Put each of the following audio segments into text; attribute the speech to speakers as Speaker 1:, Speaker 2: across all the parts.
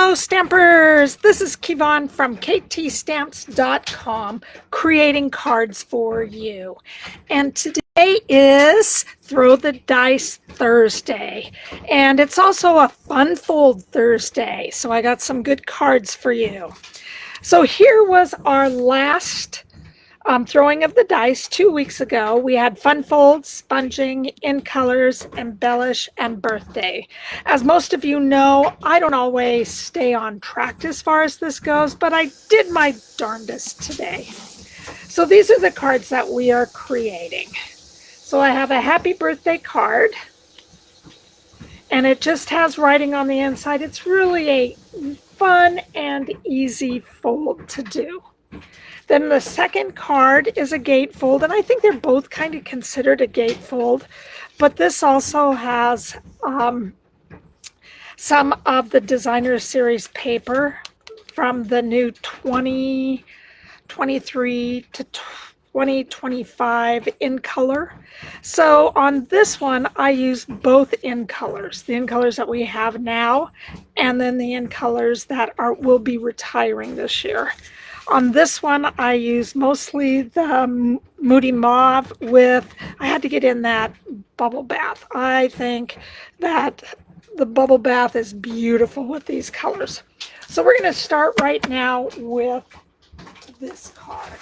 Speaker 1: Hello Stampers! This is Kevon from ktstamps.com, creating cards for you. And today is Throw the Dice Thursday. And it's also a Fun Fold Thursday, so I got some good cards for you. So here was our last throwing of the dice 2 weeks ago. We had Fun Fold, Sponging, In Colors, Embellish, and Birthday. As most of you know, I don't always stay on track as far as this goes, but I did my darndest today. So these are the cards that we are creating. So I have a happy birthday card, and it just has writing on the inside. It's really a fun and easy fold to do. Then the second card is a gatefold, and I think they're both kind of considered a gatefold, but this also has some of the Designer Series paper from the new 2023 to 2025 in color. So on this one, I use both in colors, the in colors that we have now, and then the in colors that will be retiring this year. On this one, I use mostly the Moody Mauve with, I had to get in that bubble bath. I think that the bubble bath is beautiful with these colors. So we're going to start right now with this card.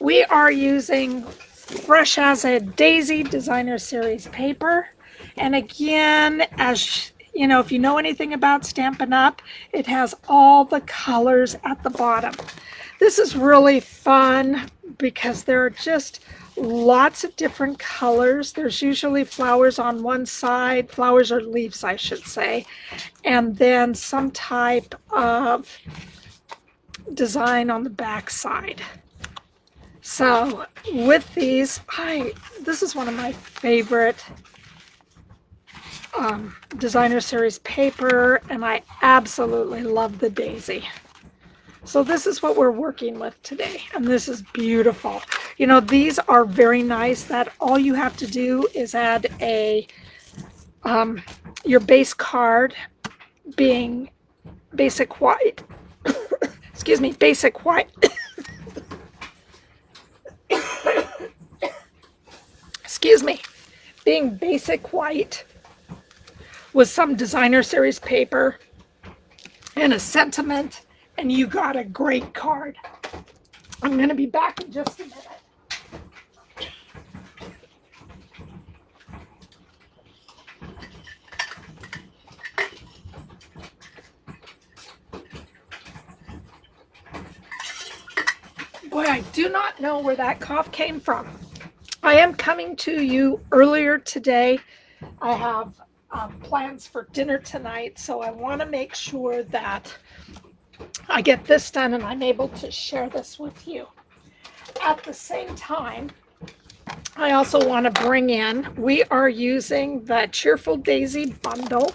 Speaker 1: We are using Fresh as a Daisy Designer Series paper. And again, as you know, if you know anything about Stampin' Up, it has all the colors at the bottom. This is really fun because there are just lots of different colors. There's usually flowers on one side, flowers or leaves, I should say, and then some type of design on the back side. So with these, this is one of my favorite Designer Series paper, and I absolutely love the daisy. So this is what we're working with today, and this is beautiful. You know, these are very nice that all you have to do is add a your base card being basic white. Excuse me, basic white. Excuse me, being basic white with some Designer Series paper and a sentiment, and you got a great card. I'm going to be back in just a minute. Boy, I do not know where that cough came from. I am coming to you earlier today. I have plans for dinner tonight, so I want to make sure that I get this done and I'm able to share this with you. At the same time, I also want to bring in, we are using the Cheerful Daisy bundle.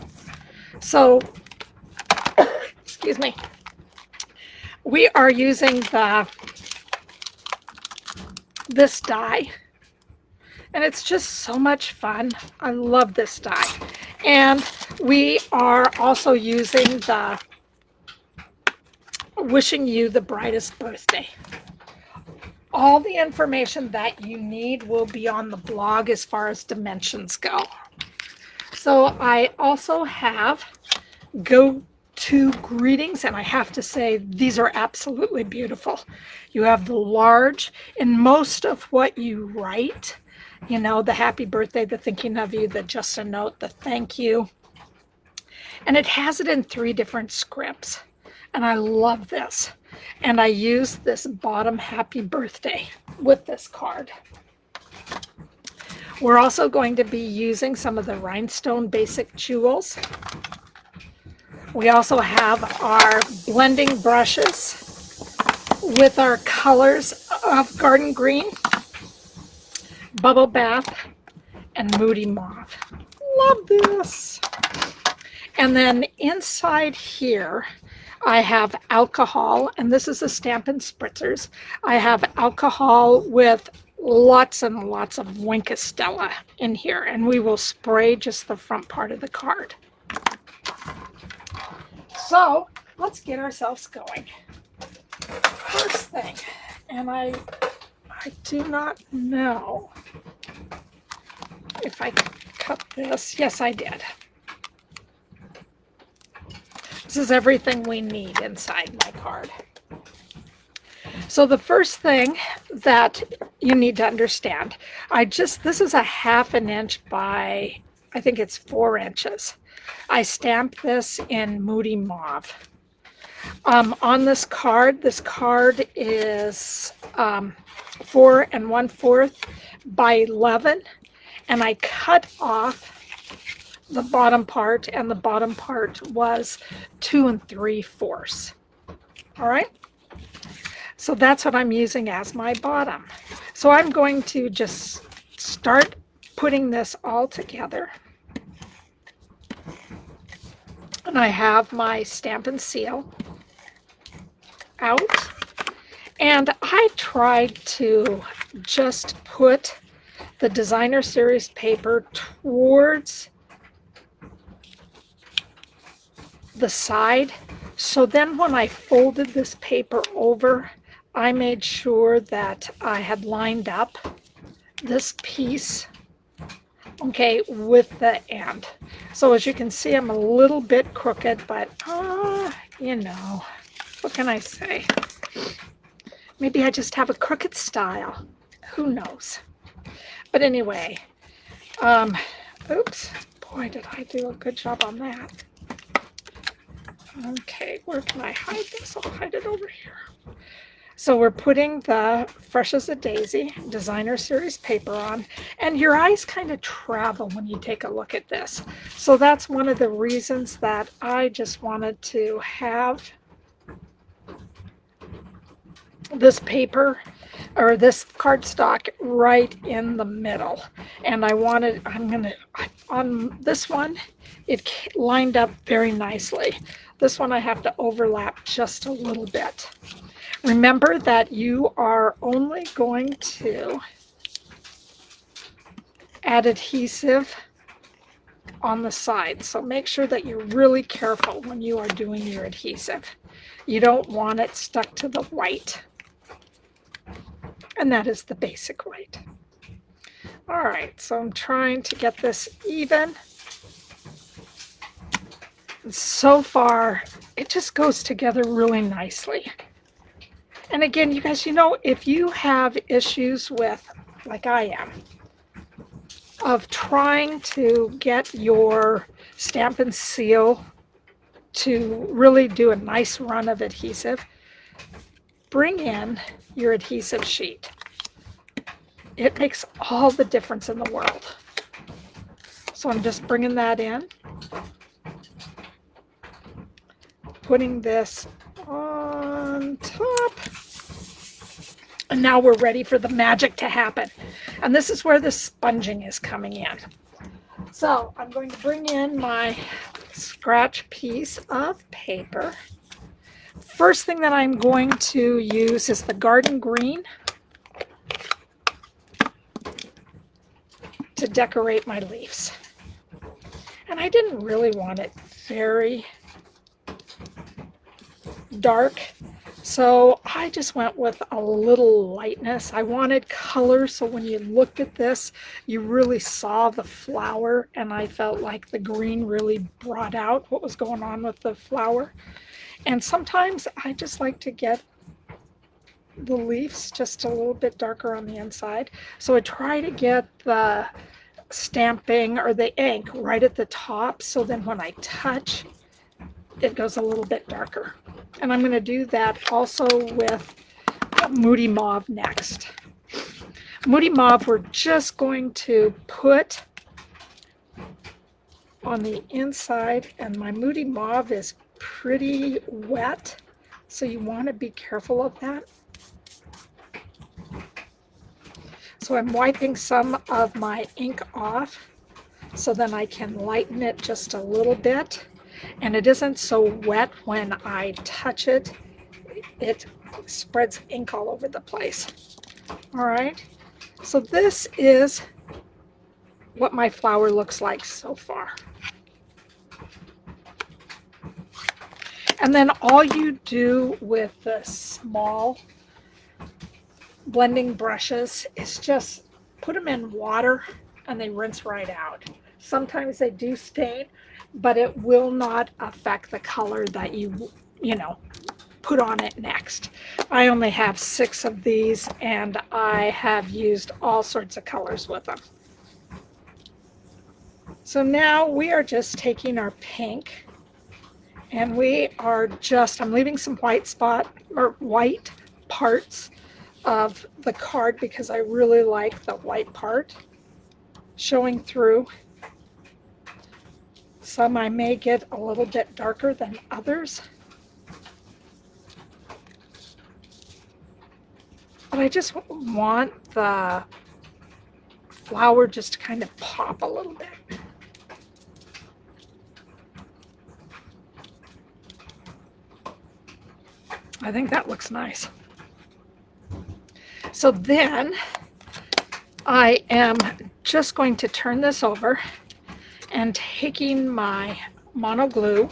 Speaker 1: So, excuse me, we are using this die, and it's just so much fun. I love this die. And we are also using the Wishing You the Brightest Birthday. All the information that you need will be on the blog as far as dimensions go. So I also have go-to greetings, and I have to say these are absolutely beautiful. You have the large, and most of what you write, you know, the happy birthday, the thinking of you, the just a note, the thank you. And it has it in 3 different scripts. And I love this. And I use this bottom happy birthday with this card. We're also going to be using some of the Rhinestone basic jewels. We also have our blending brushes with our colors of Garden Green, Bubble Bath, and Moody Mauve. Love this. And then inside here, I have alcohol, and this is a Stampin' Spritzers. I have alcohol with lots and lots of Stella in here, and we will spray just the front part of the card. So let's get ourselves going. First thing, and I do not know if I cut this. Yes, I did. This is everything we need inside my card. So the first thing that you need to understand, this is a 1/2 inch by, I think it's 4 inches. I stamped this in Moody Mauve. On this card is 4 1/4 by 11, and I cut off the bottom part, and the bottom part was 2 3/4. All right. So that's what I'm using as my bottom. So I'm going to just start putting this all together. And I have my Stampin' Seal out. And I tried to just put the Designer Series paper towards the side. So then when I folded this paper over, I made sure that I had lined up this piece, okay, with the end. So as you can see, I'm a little bit crooked, but you know, what can I say? Maybe I just have a crooked style. Who knows? But anyway, oops, boy, did I do a good job on that. Okay, where can I hide this? I'll hide it over here. So we're putting the Fresh as a Daisy Designer Series paper on, and your eyes kind of travel when you take a look at this. So that's one of the reasons that I just wanted to have this paper or this cardstock right in the middle. And on this one, it lined up very nicely. This one I have to overlap just a little bit. Remember that you are only going to add adhesive on the side. So make sure that you're really careful when you are doing your adhesive. You don't want it stuck to the white. And that is the basic white. All right, so I'm trying to get this even. And so far, it just goes together really nicely. And again, you guys, you know, if you have issues with, like I am, of trying to get your Stampin' Seal to really do a nice run of adhesive, bring in your adhesive sheet. It makes all the difference in the world. So I'm just bringing that in, putting this on top. And now we're ready for the magic to happen. And this is where the sponging is coming in. So I'm going to bring in my scratch piece of paper. First thing that I'm going to use is the Garden Green to decorate my leaves. And I didn't really want it very dark, so I just went with a little lightness. I wanted color, so when you looked at this, you really saw the flower, and I felt like the green really brought out what was going on with the flower. And sometimes I just like to get the leaves just a little bit darker on the inside. So I try to get the stamping or the ink right at the top, so then when I touch, it goes a little bit darker. And I'm going to do that also with Moody Mauve next. Moody Mauve, we're just going to put on the inside, and my Moody Mauve is pretty wet, so you want to be careful of that. So I'm wiping some of my ink off so then I can lighten it just a little bit. And it isn't so wet when I touch it. It spreads ink all over the place. All right. So this is what my flower looks like so far. And then all you do with the small blending brushes is just put them in water and they rinse right out. Sometimes they do stain, but it will not affect the color that you put on it next. I only have 6 of these and I have used all sorts of colors with them. So now we are just taking our pink and we are just, I'm leaving some white parts of the card because I really like the white part showing through. Some I may get a little bit darker than others. But I just want the flower just to kind of pop a little bit. I think that looks nice. So then I am just going to turn this over and taking my mono glue,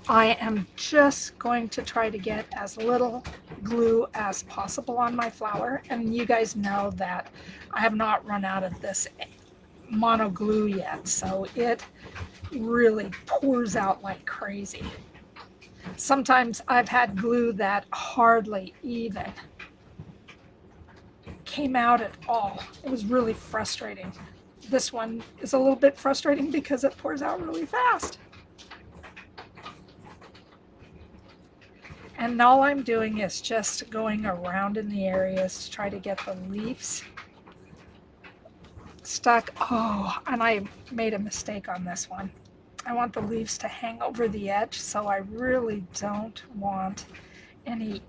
Speaker 1: I am just going to try to get as little glue as possible on my flower. And you guys know that I have not run out of this mono glue yet, so it really pours out like crazy. Sometimes I've had glue that hardly even came out at all. It was really frustrating. This one is a little bit frustrating because it pours out really fast. And all I'm doing is just going around in the areas to try to get the leaves stuck. Oh, and I made a mistake on this one. I want the leaves to hang over the edge, so I really don't want any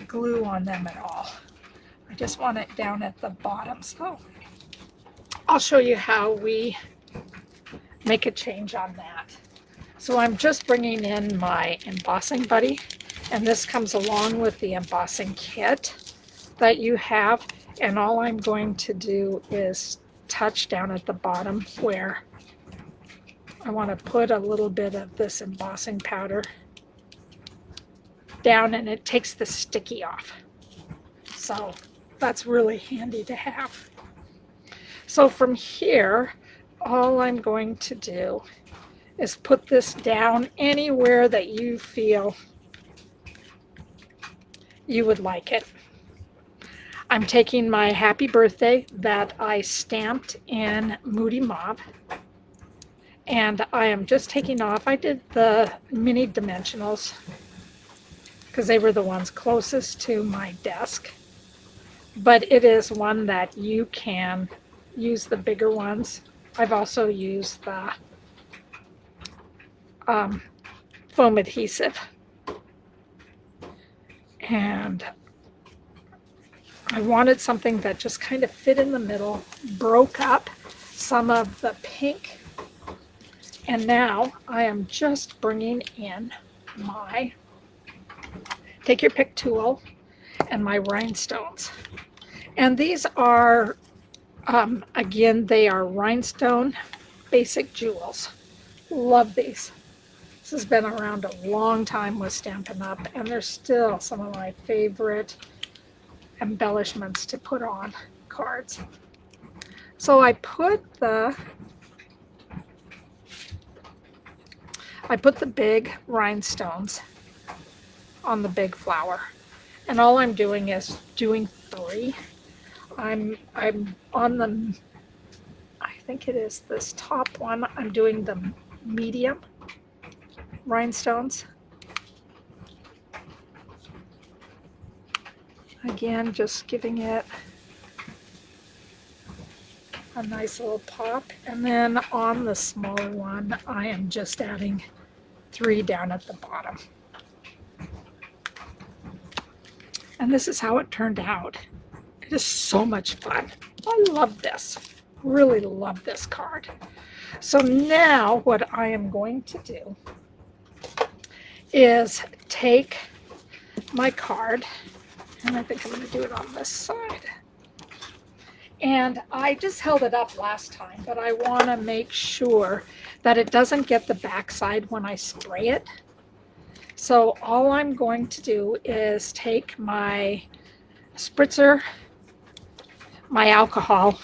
Speaker 1: glue on them at all. I just want it down at the bottom. So I'll show you how we make a change on that. So I'm just bringing in my embossing buddy, and this comes along with the embossing kit that you have, and all I'm going to do is touch down at the bottom where I want to put a little bit of this embossing powder down, and it takes the sticky off. So that's really handy to have. So from here, all I'm going to do is put this down anywhere that you feel you would like it. I'm taking my happy birthday that I stamped in Moody Mauve, and I am just taking off. I did the mini dimensionals because they were the ones closest to my desk, but it is one that you can use the bigger ones. I've also used the foam adhesive, and I wanted something that just kind of fit in the middle, broke up some of the pink, and now I am just bringing in my take your pick tool and my rhinestones, and these are again, they are rhinestone basic jewels. Love these. This has been around a long time with Stampin' Up, and they're still some of my favorite embellishments to put on cards. So I put the big rhinestones on the big flower, and all I'm doing is doing 3. I'm on the, I think it is this top one, I'm doing the medium rhinestones. Again, just giving it a nice little pop. And then on the smaller one, I am just adding 3 down at the bottom. And this is how it turned out. It is so much fun. I love this. Really love this card. So now what I am going to do is take my card, and I think I'm going to do it on this side, And I just held it up last time, but I want to make sure that it doesn't get the backside when I spray it. So all I'm going to do is take my spritzer, my alcohol,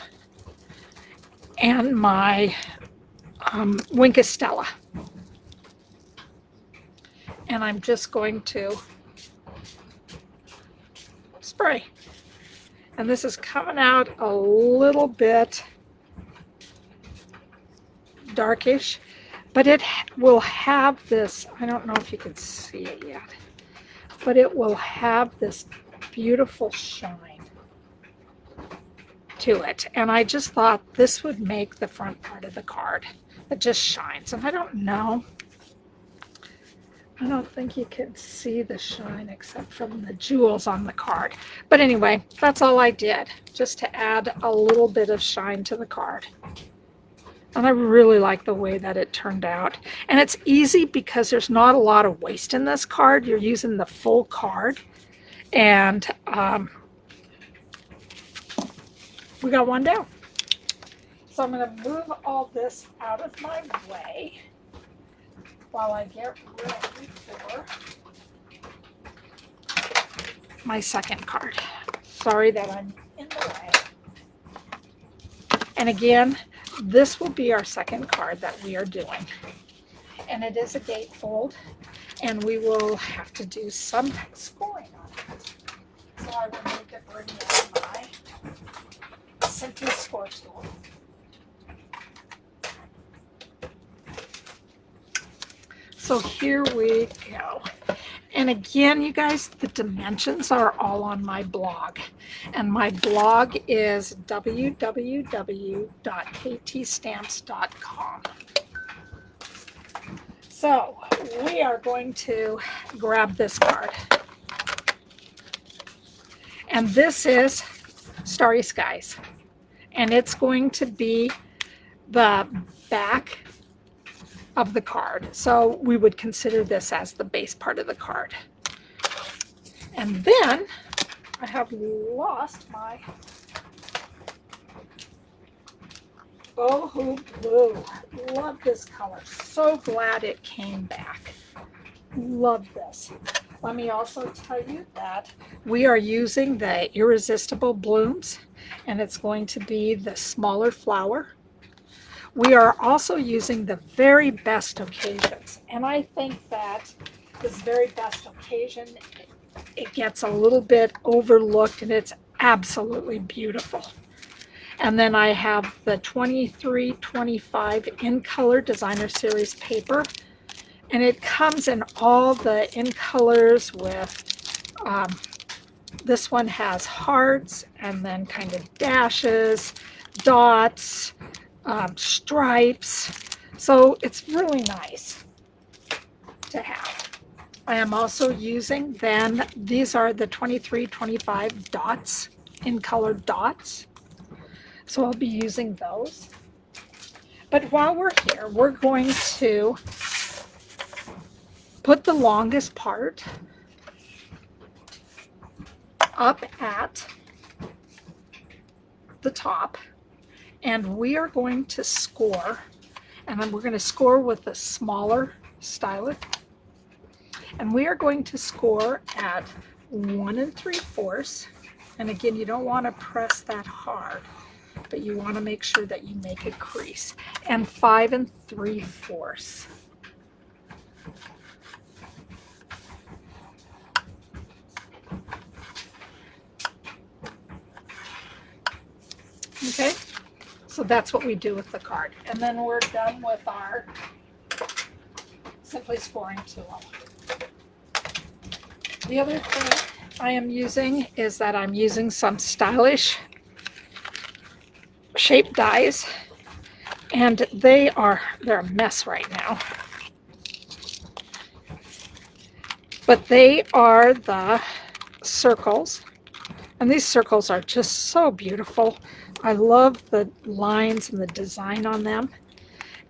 Speaker 1: and my Stella. And I'm just going to spray. And this is coming out a little bit darkish, but it will have this, I don't know if you can see it yet, but it will have this beautiful shine to it. And I just thought this would make the front part of the card. It just shines. And I don't think you can see the shine except from the jewels on the card. But anyway, that's all I did, just to add a little bit of shine to the card. And I really like the way that it turned out. And it's easy because there's not a lot of waste in this card. You're using the full card. And we got one down. So I'm going to move all this out of my way while I get ready for my second card. Sorry that I'm in the way. And again, this will be our second card that we are doing. And it is a gatefold, and we will have to do some scoring on it. So I will need to bring in my Simply Score tool. So here we go. And again, you guys, the dimensions are all on my blog. And my blog is www.ktstamps.com. So we are going to grab this card. And this is Starry Skies. And it's going to be the back of the card. So we would consider this as the base part of the card. And then I have lost my Boho Blue. Love this color. So glad it came back. Love this. Let me also tell you that we are using the Irresistible blooms, and it's going to be the smaller flower. We are also using the Very Best Occasions, and I think that this Very Best Occasion, it gets a little bit overlooked, and it's absolutely beautiful. And then I have the 2325 in color designer series paper, and it comes in all the in colors with this one has hearts and then kind of dashes, dots, stripes. So it's really nice to have. I am also using then, these are the 2325 dots, in color dots. So I'll be using those. But while we're here, we're going to put the longest part up at the top, and we are going to score, and then we're going to score with a smaller stylet, and we are going to score at 1 3/4. And again, you don't want to press that hard, but you want to make sure that you make a crease, and 5 3/4. Okay, so that's what we do with the card. And then we're done with our Simply Scoring tool. The other thing I am using is that I'm using some stylish shape dies, and they're a mess right now. But they are the circles, and these circles are just so beautiful. I love the lines and the design on them.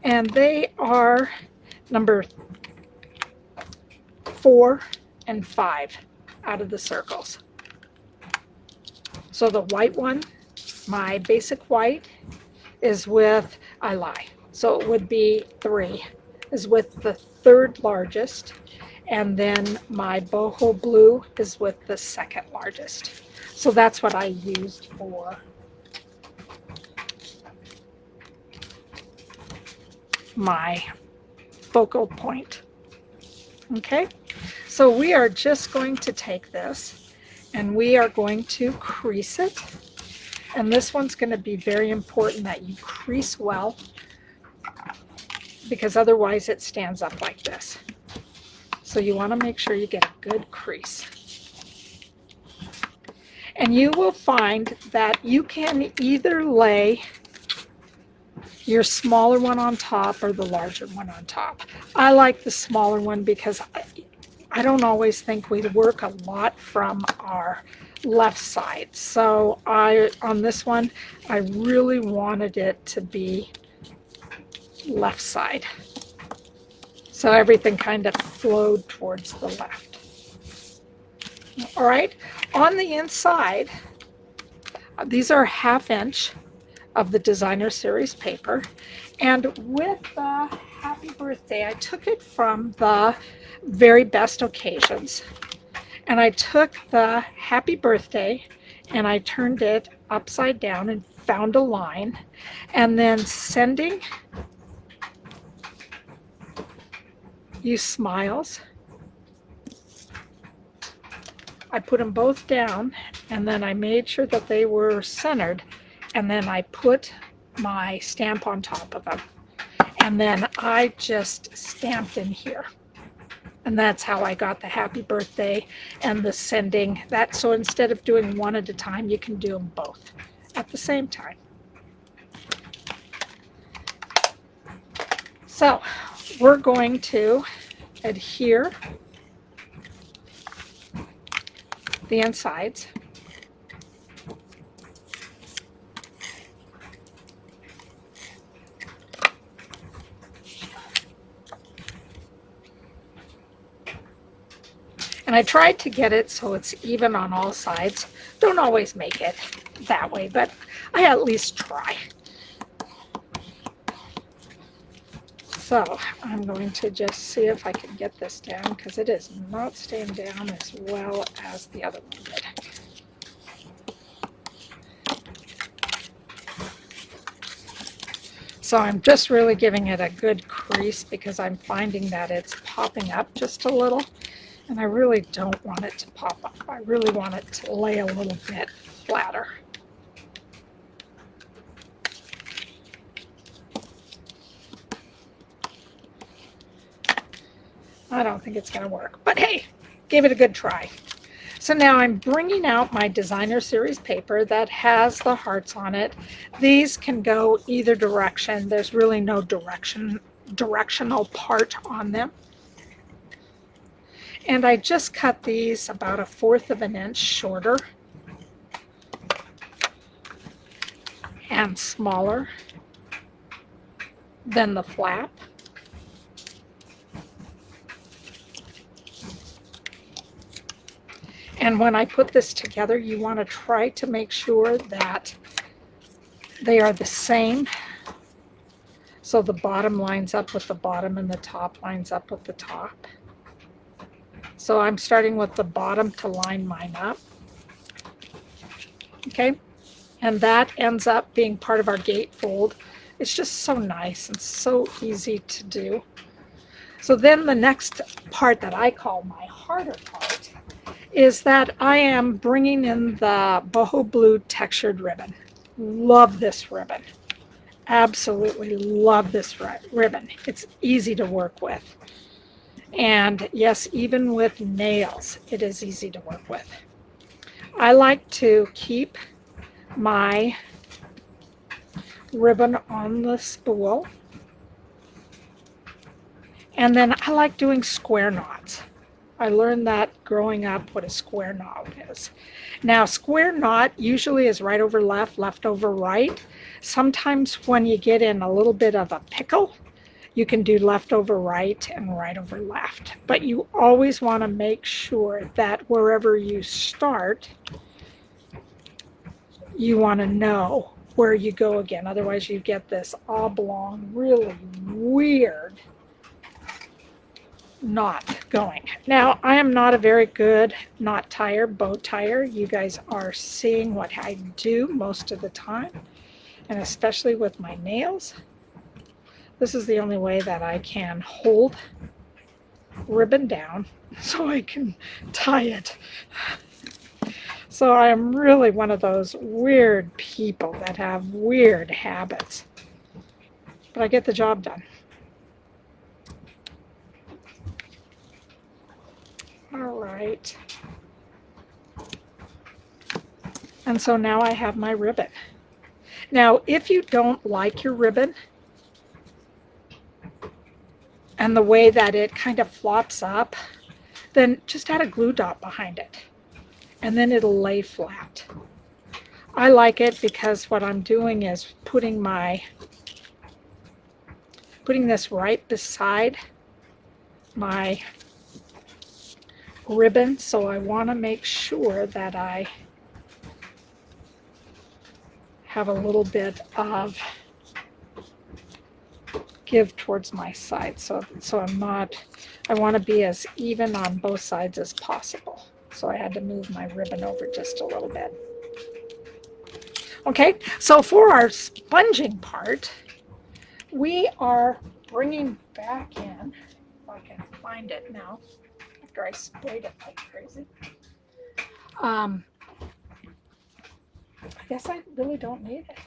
Speaker 1: And they are number 4 and 5 out of the circles. So the white one, my basic white is with, I lie, so it would be 3, is with the 3rd largest, and then my boho blue is with the 2nd largest. So that's what I used for my focal point. Okay, so we are just going to take this and we are going to crease it. And this one's going to be very important that you crease well, because otherwise it stands up like this. So you want to make sure you get a good crease. And you will find that you can either lay your smaller one on top or the larger one on top. I like the smaller one because I don't always think we work a lot from our left side. So on this one, I really wanted it to be left side. So everything kind of flowed towards the left. All right, on the inside, these are 1/2 inch of the designer series paper. And with the happy birthday, I took it from the very best occasions. And I took the happy birthday and I turned it upside down and found a line, and then sending you smiles, I put them both down, and then I made sure that they were centered, and then I put my stamp on top of them, and then I just stamped in here. And that's how I got the happy birthday and the sending that. So instead of doing one at a time, you can do them both at the same time. So we're going to adhere the insides. And I tried to get it so it's even on all sides. Don't always make it that way, but I at least try. So I'm going to just see if I can get this down, because it is not staying down as well as the other one did. So I'm just really giving it a good crease because I'm finding that it's popping up just a little. And I really don't want it to pop up. I really want it to lay a little bit flatter. I don't think it's going to work, but hey, give it a good try. So now I'm bringing out my designer series paper that has the hearts on it. These can go either direction. There's really no directional part on them. And I just cut these about 1/4 of an inch shorter and smaller than the flap. And when I put this together, you want to try to make sure that they are the same. So the bottom lines up with the bottom and the top lines up with the top. So I'm starting with the bottom to line mine up. Okay, and that ends up being part of our gatefold. It's just so nice and so easy to do. So then the next part that I call my harder part is that I am bringing in the Boho Blue textured ribbon. Love this ribbon. Absolutely love this ribbon. It's easy to work with. And yes, even with nails, it is easy to work with. I like to keep my ribbon on the spool. And then I like doing square knots. I learned that growing up what a square knot is. Now, square knot usually is right over left, left over right. Sometimes when you get in a little bit of a pickle, you can do left over right and right over left. But you always want to make sure that wherever you start, you want to know where you go again. Otherwise you get this oblong, really weird knot going. Now, I am not a very good knot tire, bow tire. You guys are seeing what I do most of the time, and especially with my nails. This is the only way that I can hold ribbon down so I can tie it. So I am really one of those weird people that have weird habits, but I get the job done. All right. And so now I have my ribbon. Now, if you don't like your ribbon and the way that it kind of flops up, then just add a glue dot behind it and then it'll lay flat. I like it because what I'm doing is putting this right beside my ribbon, so I want to make sure that I have a little bit of give towards my side, so I want to be as even on both sides as possible. So I had to move my ribbon over just a little bit. Okay, so for our sponging part, we are bringing back in, if I can find it now, after I sprayed it like crazy. I guess I really don't need it.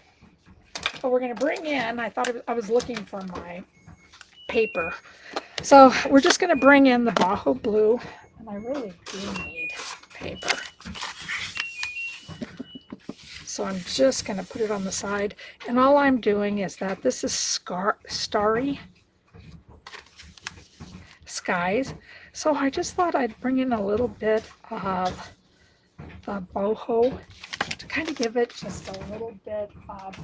Speaker 1: But we're going to bring in, I thought I was looking for my paper. So we're just going to bring in the Boho blue, and I really do need paper. So I'm just going to put it on the side, and all I'm doing is that this is Starry Skies. So I just thought I'd bring in a little bit of the Boho to kind of give it just a little bit of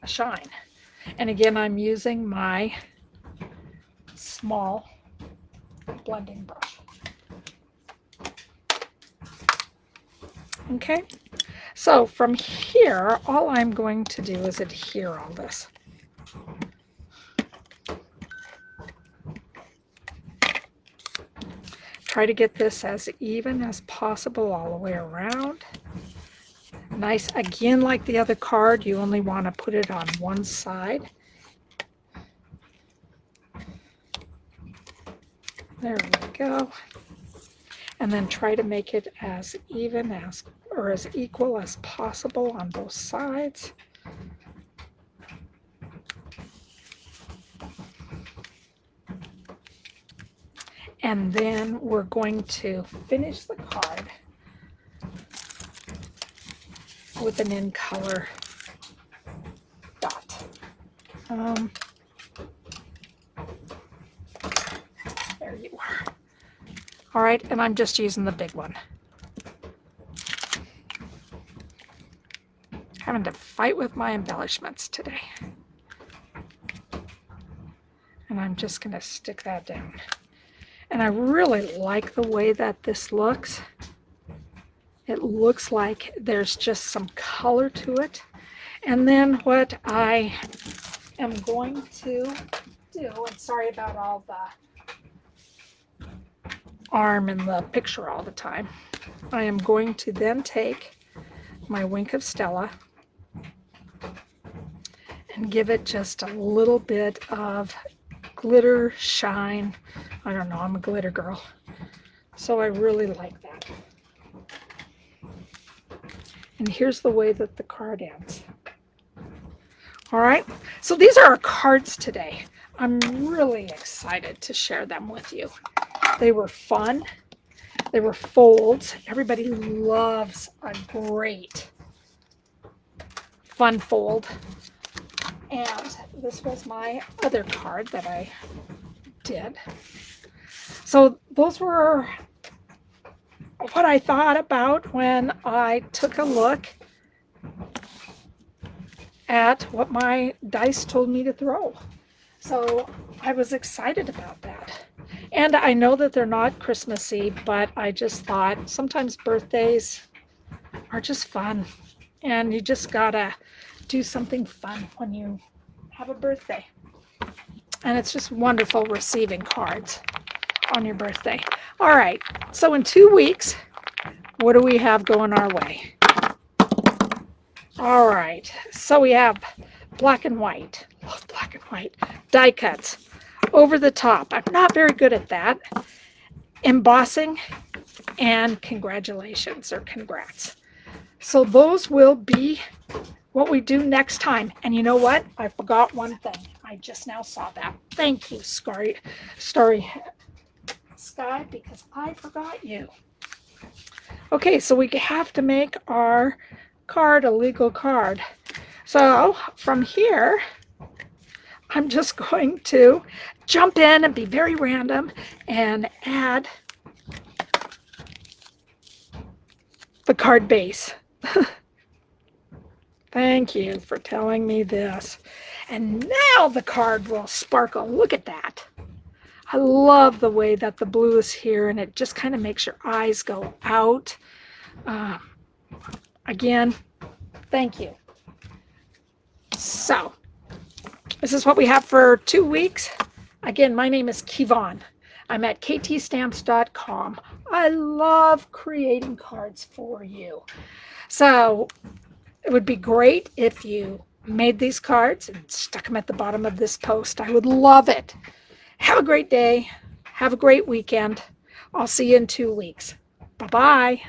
Speaker 1: a shine. And again, I'm using my small blending brush. Okay, so from here, all I'm going to do is adhere all this. Try to get this as even as possible all the way around. Nice, again, like the other card, you only want to put it on one side. There we go. And then try to make it as even as, or as equal as possible on both sides. And then we're going to finish the card with an in color dot. There you are. All right, and I'm just using the big one. Having to fight with my embellishments today. And I'm just going to stick that down. And I really like the way that this looks. It looks like there's just some color to it. And then what I am going to do, and sorry about all the arm in the picture all the time, I am going to then take my Wink of Stella and give it just a little bit of glitter shine. I don't know, I'm a glitter girl, so I really like that. And here's the way that the card ends. All right, so these are our cards today. I'm really excited to share them with you. They were fun. They were folds. Everybody loves a great fun fold. And this was my other card that I did. So those were what I thought about when I took a look at what my dice told me to throw. So I was excited about that. And I know that they're not Christmassy, but I just thought sometimes birthdays are just fun. And you just gotta do something fun when you have a birthday. And it's just wonderful receiving cards on your birthday. All right, so in 2 weeks, what do we have going our way? All right, so we have black and white. Love black and white. Die cuts. Over the top. I'm not very good at that. Embossing and congratulations or congrats. So those will be what we do next time. And you know what? I forgot one thing. I just now saw that. Thank you, Starry Sky, because I forgot you. Okay, so we have to make our card a legal card. So from here, I'm just going to jump in and be very random and add the card base. Thank you for telling me this. And now the card will sparkle. Look at that. I love the way that the blue is here, and it just kind of makes your eyes go out. Again, thank you. So, this is what we have for 2 weeks. Again, my name is Kevon. I'm at ktstamps.com. I love creating cards for you. So, it would be great if you made these cards and stuck them at the bottom of this post. I would love it. Have a great day. Have a great weekend. I'll see you in 2 weeks. Bye-bye.